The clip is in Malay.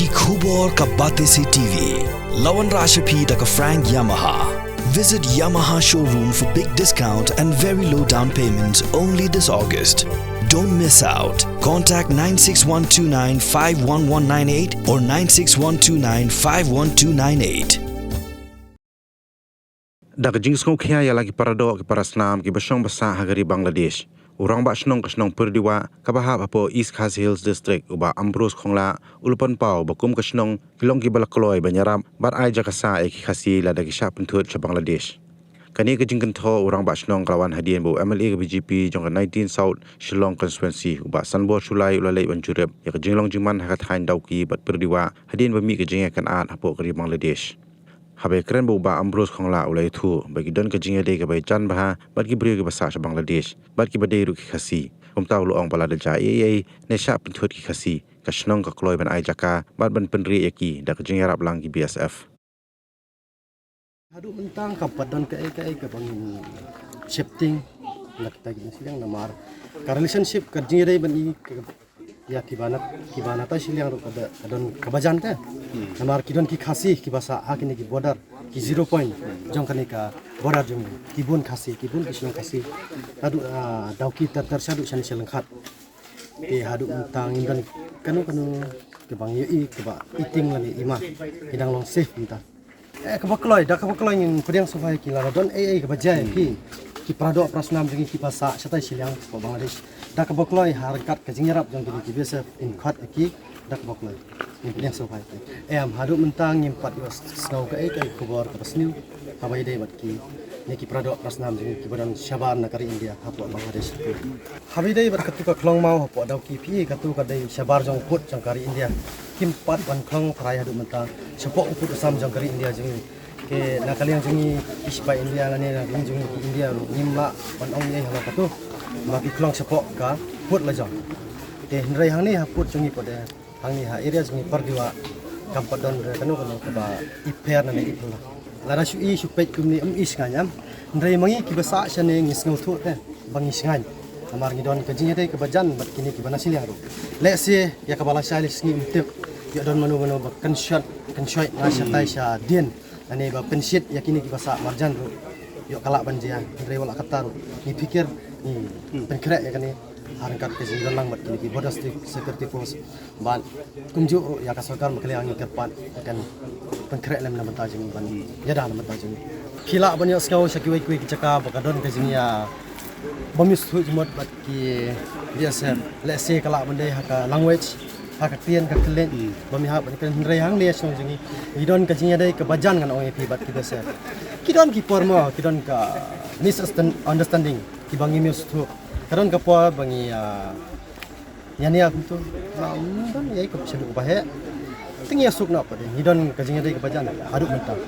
Ki Khubor Ka Bate Se TV. Lawan Rashapi Daka Frank Yamaha. Visit Yamaha showroom for big discount and very low down payments only this August. Don't miss out. Contact 96129 51198 or 96129 51298. Dak jing skong khia ya lagi parado ki parasnam ki basong basa hagari Bangladesh. Urang ba snong kasnong perdiwa kabahap apo East Khas Hills District uba Ambrose khongla ulpan pau bakum kasnong kilong ki balakloi banyaram bar ai jakasa ek khasi la dagi sha penthut cha Bangladesh. Kani ke jingkan tho urang ba snong kawan hadian bo MLA ke BJP jong 19 South Shillong constituency uba Sanbo Sulai ulalai banjurep ya ke jinglong jingman hakat hain dauki bat perdiwa hadian bami ke jing akan at apo kari Bangladesh. Habai keren buba Ambrose khongla ulai thu bagi don ke jinga de ke bai chan baha bat ki brio ke basa sa Bangladesh bat ki badai ru ki khasi umta lu ong pala de ja ai ne sha penthut ki khasi ka snong ka kloi ban ai jaka bat ban penri eki dak jinga rap lang ki BSF. Hadu mentang kapadan ke bangin shifting nak tagi silang namar ka relationship ka jinga ban i ya kibana ta silang ro kada adon kabajan ta namar kidon ki khasi ki basa hakini ki border ki 0 point jong kani ka border jong kibun kisong khasi hadu dauki tar sadu san selengkhat ke hadu mentang indan kanu ke bang i ke ba eating lani ima hidang long safe minta kabakloi yang pedang supaya kila don ke bajai ki prado prasnam dengan ki basa satai silang ko Bangladesh dak kabakloi harkat ke jingarap jong ki biasa in khat ki dak kabakloi ni pedang supaya am hadu mentang impat yo snow ke kubor ke pasniu habai dei mat ki ni ki prado prasnam dengan ki badan shabar nakari India hapo Bangladesh habai dei bar katu ka klong mau hapo dau ki pi katu ka dei shabar jong put jong kari India kimpat ban klong prai hadu mentang sepok put sam jong kari India jeng ke nakaliang jungi ispai India lani nakaliang jungi India nimla ban ong ye hala katu maki klong sepok ka put la jong te nrai hang ni ha put jungi pode hang ni ha area jungi perdiwa kampadon kanu ka ba iper nani ipula lara shu i shu pet kumni is nganyam nrai mangi ki basa sane ngis ngau thu te bangi singan amar ngidon ka jingi dei ka bajan bat kini ki bana silia ro let's say ya ka bala shali sngi mtep ya don manu ba kan shot na shatai sha din ani ba pensit yakini ki basa marjan ro yo kalak banjian ndre wala katar ni pikir ni penkrek yakani harkat ke jindalang mat kini ki border security force ban kumju ya ka sarkar makli angi kerpat akan penkrek lem na bantajing ban yada na bantajing kila banyo skau shakiwai kui ki caka bakadon ke jinia bamis thu jmot bat ki biasa let's say kalak bandai haka language hak tien ka klen bami ha ban kan rehang le song jingi idon ka jinga dai ka bajan kan ong epi bat ki desa kidon ki pormo kidon ka misunderstanding ki bangi mus thu karon ka po bangi yani aku tu dan yai ka sedu bahe tingi asuk na pa idon ka jinga dai ka bajan haduk mentang